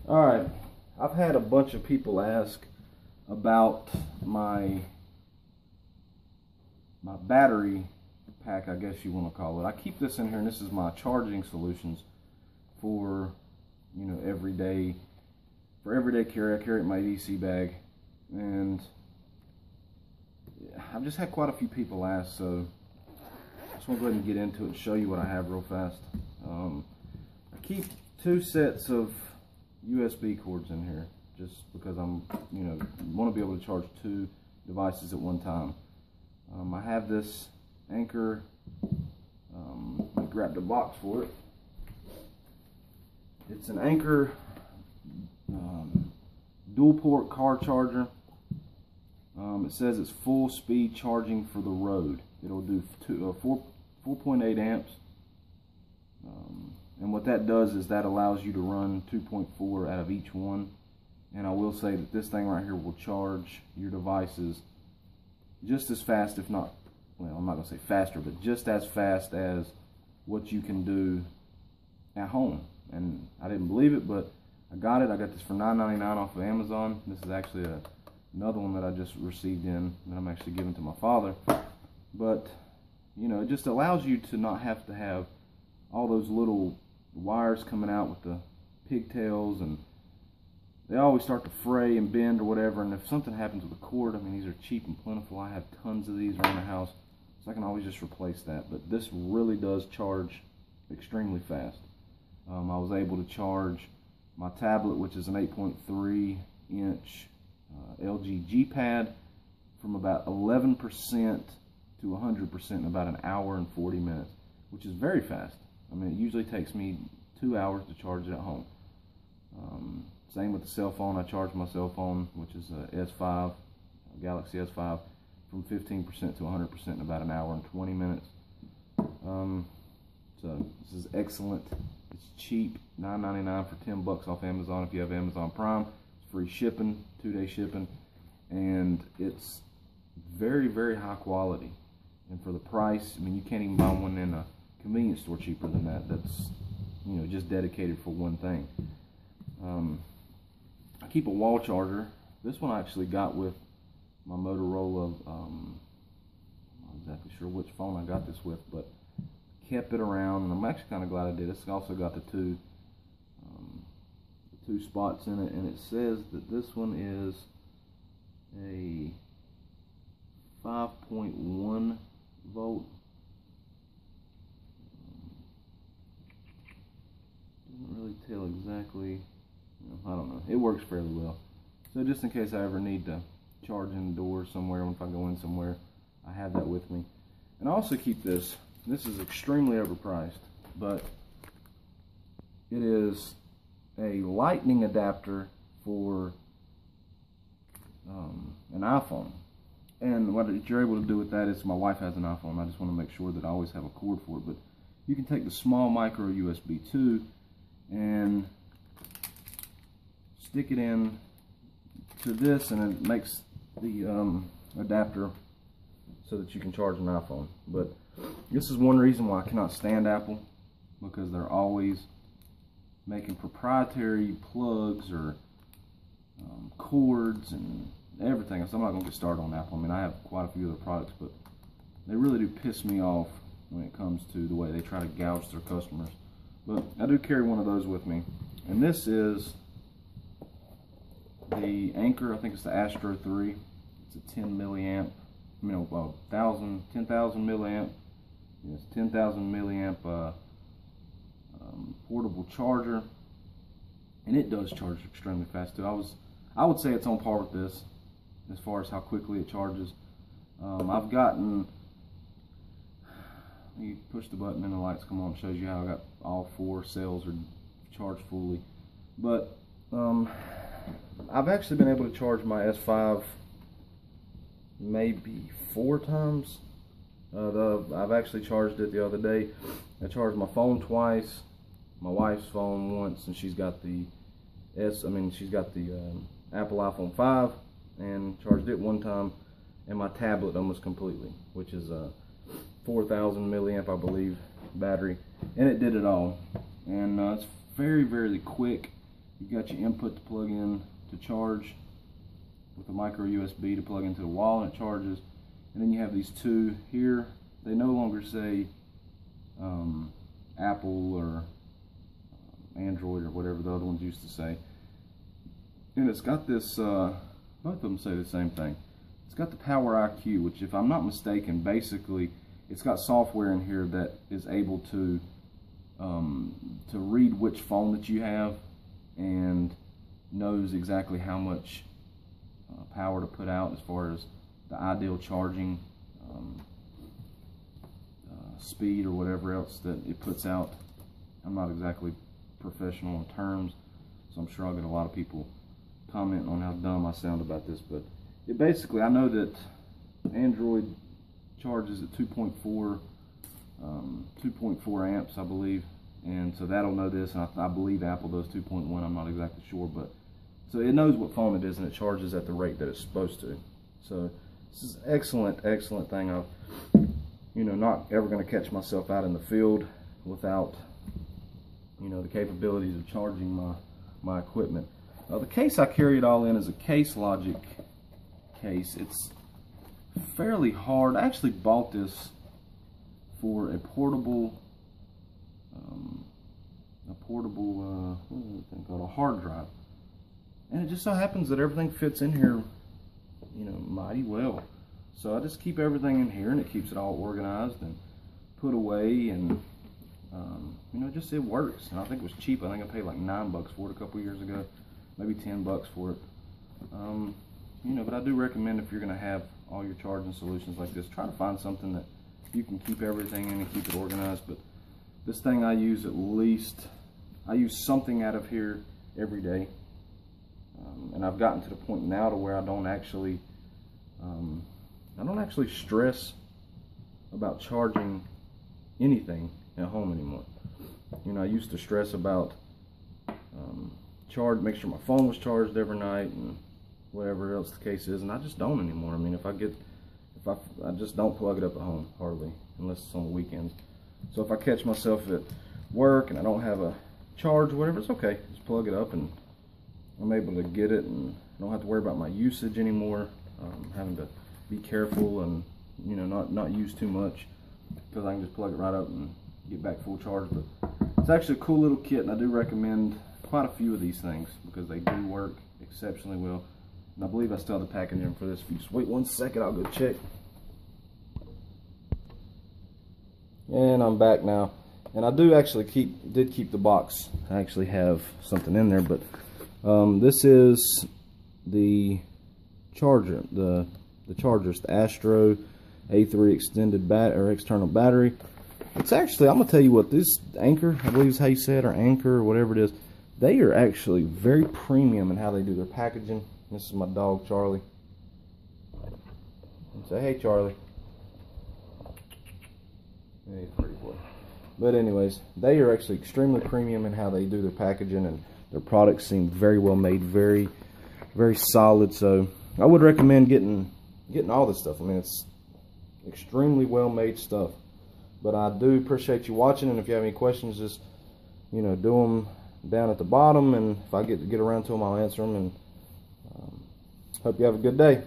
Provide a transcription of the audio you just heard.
Alright, I've had a bunch of people ask about my battery pack, I guess you want to call it. I keep this in here, and this is my charging solutions for, you know, everyday carry. I carry it in my EDC bag, and I've just had quite a few people ask, so I just want to go ahead and get into it and show you what I have real fast. I keep 2 sets of USB cords in here just because I'm, you know, want to be able to charge 2 devices at one time. I have this Anker, I grabbed a box for it. It's an Anker dual port car charger. It says it's full speed charging for the road. It'll do 4.8 amps. And what that does is that allows you to run 2.4 out of each one. And I will say that this thing right here will charge your devices just as fast, if not, well, I'm not going to say faster, but just as fast as what you can do at home. And I didn't believe it, but I got it. I got this for $9.99 off of Amazon. This is actually another one that I just received in that I'm actually giving to my father. But, you know, it just allows you to not have to have all those little wires coming out with the pigtails, and they always start to fray and bend or whatever. And if something happens with the cord, I mean, these are cheap and plentiful. I have tons of these around the house, so I can always just replace that. But this really does charge extremely fast. I was able to charge my tablet, which is an 8.3 inch LG G-Pad, from about 11% to 100% in about an hour and 40 minutes, which is very fast. I mean, it usually takes me 2 hours to charge it at home. Same with the cell phone. I charge my cell phone, which is a S5, a Galaxy S5, from 15% to 100% in about an hour and 20 minutes. So this is excellent. It's cheap, $9.99 for 10 bucks off Amazon if you have Amazon Prime. It's free shipping, 2-day shipping, and it's very, very high quality. And for the price, I mean, you can't even buy one in a convenience store cheaper than that. That's, you know, just dedicated for one thing. I keep a wall charger. This one I actually got with my Motorola. I'm not exactly sure which phone I got this with, but kept it around, and I'm actually kind of glad I did. It's also got the two spots in it, and it says that this one is a 5.1 volt. Doesn't really tell exactly. I don't know. It works fairly well. So just in case I ever need to charge indoors somewhere, if I go in somewhere, I have that with me. And I also keep this. This is extremely overpriced, but it is a lightning adapter for an iPhone. And what you're able to do with that is, my wife has an iPhone. I just want to make sure that I always have a cord for it. But you can take the small micro USB 2 and stick it in to this, and it makes the adapter so that you can charge an iPhone. But this is one reason why I cannot stand Apple, because they're always making proprietary plugs or cords and everything. So I'm not going to get started on Apple. I mean, I have quite a few other products, but they really do piss me off when it comes to the way they try to gouge their customers. But I do carry one of those with me, and this is the Anker. I think it's the Astro 3. It's a 10 milliamp, 10,000 milliamp. Yes, 10,000 milliamp portable charger, and it does charge extremely fast too. I would say it's on par with this as far as how quickly it charges. I've gotten, you push the button and the lights come on. It shows you how I got all 4 cells are charged fully. But I've actually been able to charge my S5 maybe 4 times. I've actually charged it the other day. I charged my phone twice, my wife's phone once, and she's got the Apple iPhone 5, and charged it one time, and my tablet almost completely, which is a 4,000 milliamp, I believe, battery, and it did it all. And it's very, very quick. You've got your input to plug in to charge with a micro USB to plug into the wall and it charges. And then you have these two here. They no longer say Apple or Android or whatever the other ones used to say. And it's got this, both of them say the same thing. It's got the Power IQ, which if I'm not mistaken, basically it's got software in here that is able to read which phone that you have and knows exactly how much power to put out as far as the ideal charging speed or whatever else that it puts out. I'm not exactly professional in terms, so I'm sure I'll get a lot of people commenting on how dumb I sound about this, but it basically, I know that Android charges at 2.4 amps, I believe, and so that'll know this, and I believe Apple does 2.1, I'm not exactly sure, but so it knows what phone it is and it charges at the rate that it's supposed to. So this is excellent thing. I'm not ever going to catch myself out in the field without the capabilities of charging my equipment. The case I carry it all in is a Case Logic case. It's fairly hard. I actually bought this for a portable what is it called, a hard drive, and it just so happens that everything fits in here mighty well. So I just keep everything in here and it keeps it all organized and put away, and just it works. And I think it was cheap. I think I paid like $9 for it a couple years ago, maybe $10 for it. But I do recommend, if you're going to have all your charging solutions like this, try to find something that you can keep everything in and keep it organized. But this thing, I use something out of here every day, and I've gotten to the point now to where I don't actually stress about charging anything at home anymore. I used to stress about make sure my phone was charged every night and whatever else the case is, and I just don't anymore. I mean, I just don't plug it up at home hardly, unless it's on the weekends. So if I catch myself at work and I don't have a charge or whatever, it's okay. Just plug it up and I'm able to get it, and I don't have to worry about my usage anymore. Having to be careful and not use too much, because I can just plug it right up and get back full charge. But it's actually a cool little kit, and I do recommend quite a few of these things because they do work exceptionally well. And I believe I still have the packaging for this. If you just wait 1 second, I'll go check. And I'm back now. And I do actually keep the box. I actually have something in there, but this is the charger, the chargers, the Astro A3 extended external battery. It's actually, I'm gonna tell you what, this Anker, I believe is how you say it, or Anker, or whatever it is, they are actually very premium in how they do their packaging. This is my dog, Charlie. Say, hey, Charlie. Yeah, he's a pretty boy. But anyways, they are actually extremely premium in how they do their packaging, and their products seem very well made, very, very solid. So I would recommend getting all this stuff. I mean, it's extremely well made stuff. But I do appreciate you watching, and if you have any questions, just do them down at the bottom, and if I get around to them, I'll answer them. And hope you have a good day.